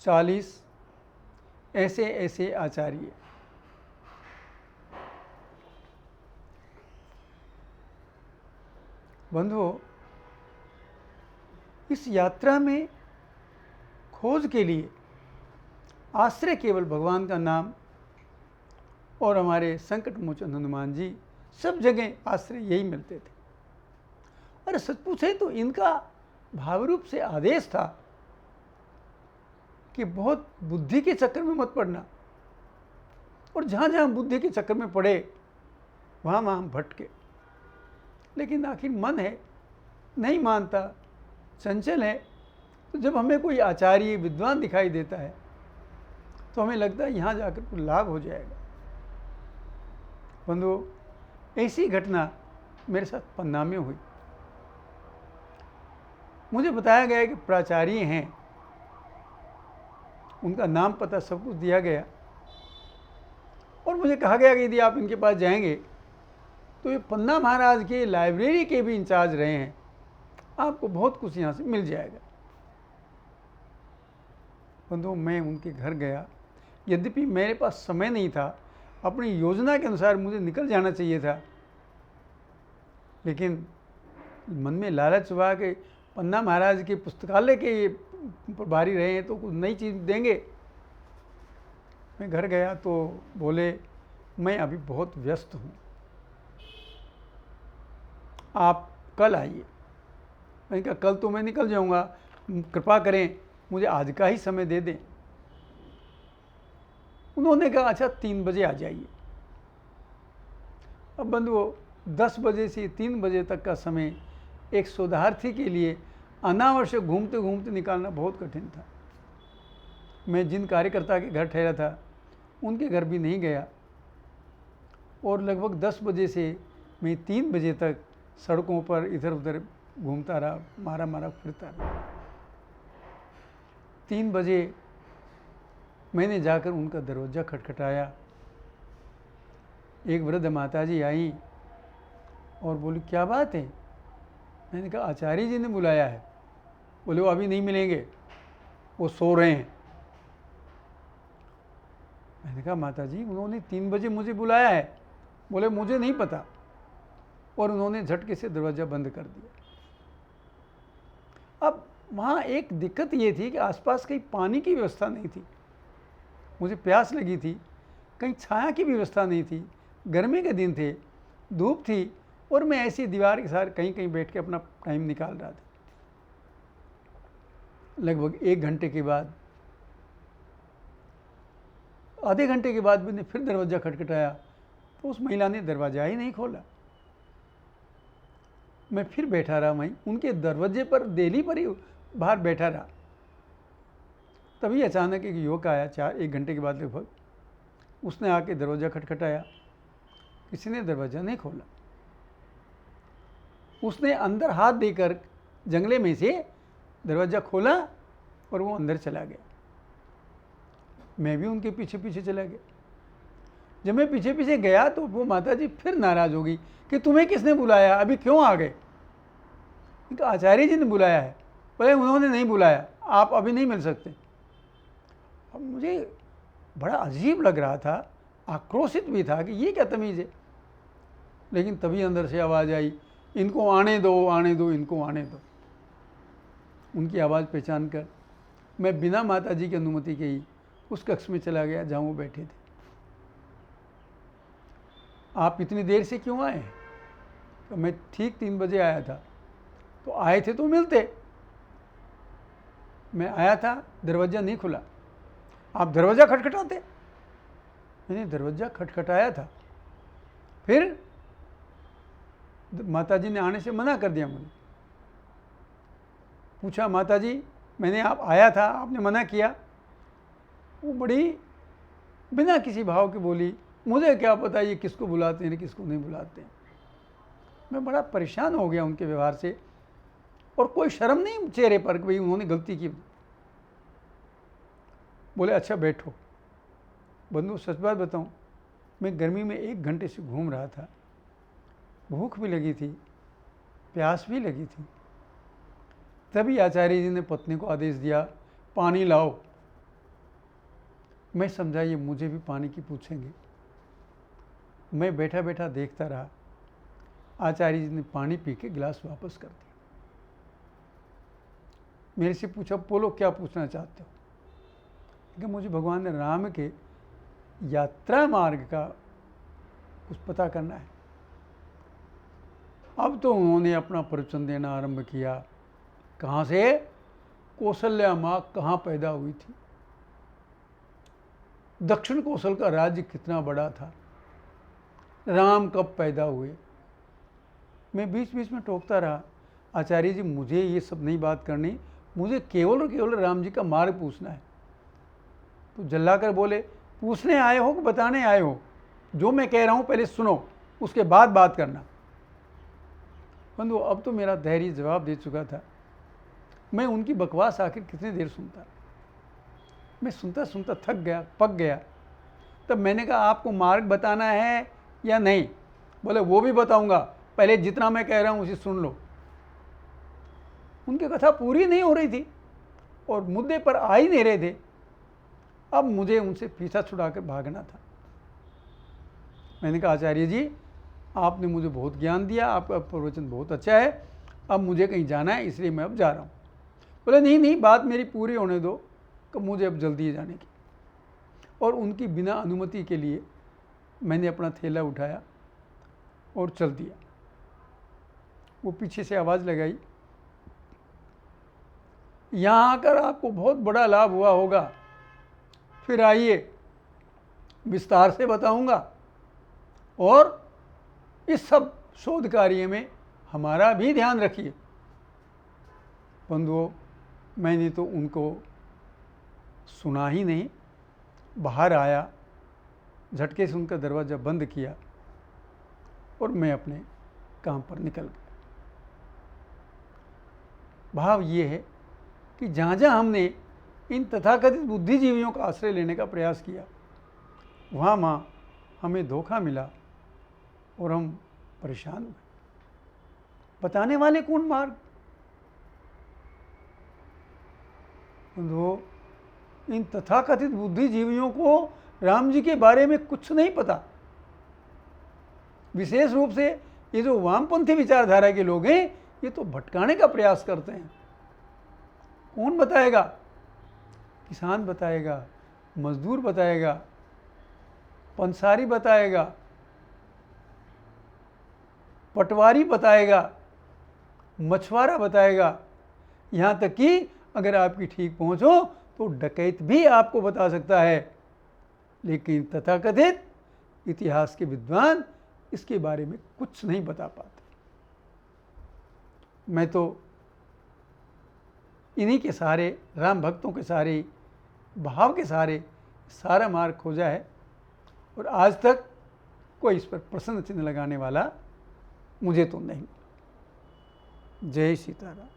40 ऐसे ऐसे आचार्य। बंधुओं, इस यात्रा में खोज के लिए आश्रय केवल भगवान का नाम और हमारे संकट मोचन हनुमान जी, सब जगह आश्रय यही मिलते थे। और सच पूछे तो इनका भाव रूप से आदेश था कि बहुत बुद्धि के चक्कर में मत पड़ना, और जहाँ जहाँ बुद्धि के चक्कर में पड़े वहाँ वहाँ हम भटके। लेकिन आखिर मन है, नहीं मानता, चंचल है। तो जब हमें कोई आचार्य विद्वान दिखाई देता है तो हमें लगता है यहाँ जाकर कुछ लाभ हो जाएगा। बंधुओं, ऐसी घटना मेरे साथ पन्ना में हुई। मुझे बताया गया कि प्राचार्य हैं, उनका नाम पता सब कुछ दिया गया, और मुझे कहा गया कि यदि आप इनके पास जाएंगे तो ये पन्ना महाराज के लाइब्रेरी के भी इंचार्ज रहे हैं, आपको बहुत कुछ यहाँ से मिल जाएगा। बंधुओं, मैं उनके घर गया। यद्यपि मेरे पास समय नहीं था, अपनी योजना के अनुसार मुझे निकल जाना चाहिए था, लेकिन मन में लालच हुआ कि पन्ना महाराज के पुस्तकालय के प्रभारी रहे हैं तो कुछ नई चीज़ देंगे। मैं घर गया तो बोले, मैं अभी बहुत व्यस्त हूँ, आप कल आइए। मैंने कहा कल तो मैं निकल जाऊँगा, कृपा करें मुझे आज का ही समय दे दें। उन्होंने कहा अच्छा 3 बजे आ जाइए। अब बंधुओं, 10 बजे से 3 बजे तक का समय एक शोधार्थी के लिए अनावश्यक घूमते घूमते निकालना बहुत कठिन था। मैं जिन कार्यकर्ता के घर ठहरा था उनके घर भी नहीं गया, और लगभग 10 बजे से मैं 3 बजे तक सड़कों पर इधर उधर घूमता रहा, मारा मारा फिरता रहा। 3 बजे मैंने जाकर उनका दरवाज़ा खटखटाया। एक वृद्ध माताजी आई और बोली, क्या बात है? मैंने कहा आचार्य जी ने बुलाया है। बोले वो अभी नहीं मिलेंगे, वो सो रहे हैं। मैंने कहा माताजी उन्होंने 3 बजे मुझे बुलाया है। बोले मुझे नहीं पता, और उन्होंने झटके से दरवाज़ा बंद कर दिया। अब वहाँ एक दिक्कत ये थी कि आसपास कहीं पानी की व्यवस्था नहीं थी, मुझे प्यास लगी थी, कहीं छाया की व्यवस्था नहीं थी, गर्मी के दिन थे, धूप थी, और मैं ऐसी दीवार के साथ कहीं कहीं बैठ के अपना टाइम निकाल रहा था। लगभग 1 घंटे के बाद, आधे घंटे के बाद मैंने फिर दरवाज़ा खटखटाया तो उस महिला ने दरवाज़ा ही नहीं खोला। मैं फिर बैठा रहा वहीं उनके दरवाजे पर, देली पर ही बाहर बैठा रहा। तभी अचानक एक युवक आया 1 घंटे के बाद लगभग। उसने आके दरवाज़ा खटखटाया, किसी ने दरवाज़ा नहीं खोला। उसने अंदर हाथ देकर जंगले में से दरवाज़ा खोला और वो अंदर चला गया। मैं भी उनके पीछे पीछे चला गया। जब मैं पीछे पीछे गया तो वो माताजी फिर नाराज़ हो गई कि तुम्हें किसने बुलाया, अभी क्यों आ गए? तो आचार्य जी ने बुलाया है। बोले उन्होंने नहीं बुलाया, आप अभी नहीं मिल सकते। अब मुझे बड़ा अजीब लग रहा था, आक्रोशित भी था कि ये क्या तमीज़ है। लेकिन तभी अंदर से आवाज़ आई, इनको आने दो, आने दो, इनको आने दो। उनकी आवाज़ पहचान कर मैं बिना माताजी की अनुमति के ही उस कक्ष में चला गया जहाँ वो बैठे थे। आप इतनी देर से क्यों आए? तो मैं ठीक 3 बजे आया था। तो आए थे तो मिलते। मैं आया था, दरवाज़ा नहीं खुला, आप दरवाज़ा खटखटाते। मैंने दरवाज़ा खटखटाया था, फिर माताजी ने आने से मना कर दिया। मुझे पूछा, माताजी मैंने आप आया था, आपने मना किया। वो बड़ी बिना किसी भाव के बोली, मुझे क्या पता ये किसको बुलाते हैं किसको नहीं बुलाते हैं। मैं बड़ा परेशान हो गया उनके व्यवहार से, और कोई शर्म नहीं चेहरे पर कि भाई उन्होंने गलती की। बोले अच्छा बैठो। बंधु सच बात बताऊं, मैं गर्मी में 1 घंटे से घूम रहा था, भूख भी लगी थी, प्यास भी लगी थी। तभी आचार्य जी ने पत्नी को आदेश दिया, पानी लाओ। मैं समझा ये मुझे भी पानी की पूछेंगे। मैं बैठा बैठा देखता रहा। आचार्य जी ने पानी पी के गिलास वापस कर दिया। मेरे से पूछा, बोलो क्या पूछना चाहते हो? कि मुझे भगवान राम के यात्रा मार्ग का कुछ पता करना है। अब तो उन्होंने अपना प्रवचन देना आरंभ किया। कहाँ से? कौशल्या माँ कहाँ पैदा हुई थी, दक्षिण कौशल का राज्य कितना बड़ा था, राम कब पैदा हुए। मैं बीच बीच में टोकता रहा, आचार्य जी मुझे ये सब नहीं बात करनी, मुझे केवल और केवल राम जी का मार्ग पूछना है। तो जल्लाकर बोले, पूछने आए हो कि बताने आए हो? जो मैं कह रहा हूँ पहले सुनो, उसके बाद बात करना। बंधु, अब तो मेरा धैर्य जवाब दे चुका था। मैं उनकी बकवास आखिर कितनी देर सुनता? मैं सुनता सुनता थक गया, पक गया। तब मैंने कहा, आपको मार्ग बताना है या नहीं? बोले, वो भी बताऊंगा, पहले जितना मैं कह रहा हूँ उसे सुन लो। उनकी कथा पूरी नहीं हो रही थी और मुद्दे पर आ ही नहीं रहे थे। अब मुझे उनसे पीछा छुड़ाकर भागना था। मैंने कहा, आचार्य जी आपने मुझे बहुत ज्ञान दिया, आपका प्रवचन बहुत अच्छा है, अब मुझे कहीं जाना है इसलिए मैं अब जा रहा हूँ। बोले, नहीं नहीं, बात मेरी पूरी होने दो कि मुझे अब जल्दी है जाने की। और उनकी बिना अनुमति के लिए मैंने अपना थैला उठाया और चल दिया। वो पीछे से आवाज़ लगाई, यहाँ आकर आपको बहुत बड़ा लाभ हुआ होगा, फिर आइए विस्तार से बताऊंगा और इस सब शोध कार्य में हमारा भी ध्यान रखिए। बंधुओं, मैंने तो उनको सुना ही नहीं, बाहर आया, झटके से उनका दरवाज़ा बंद किया और मैं अपने काम पर निकल गया। भाव ये है कि जहाँ जहाँ हमने इन तथाकथित बुद्धिजीवियों का आश्रय लेने का प्रयास किया, वहाँ वहाँ हमें धोखा मिला और हम परेशान हुए। बताने वाले कौन मार्ग? इन तथाकथित बुद्धिजीवियों को राम जी के बारे में कुछ नहीं पता। विशेष रूप से ये जो वामपंथी विचारधारा के लोग हैं, ये तो भटकाने का प्रयास करते हैं। कौन बताएगा? किसान बताएगा, मजदूर बताएगा, पंसारी बताएगा, पटवारी बताएगा, मछुआरा बताएगा, यहाँ तक कि अगर आपकी ठीक पहुँच हो तो डकैत भी आपको बता सकता है। लेकिन तथाकथित इतिहास के विद्वान इसके बारे में कुछ नहीं बता पाते। मैं तो इन्हीं के सहारे, राम भक्तों के सहारे, भाव के सहारे सारा मार्ग खोजा है और आज तक कोई इस पर प्रश्न चिन्ह लगाने वाला मुझे तो नहीं। जय सीताराम।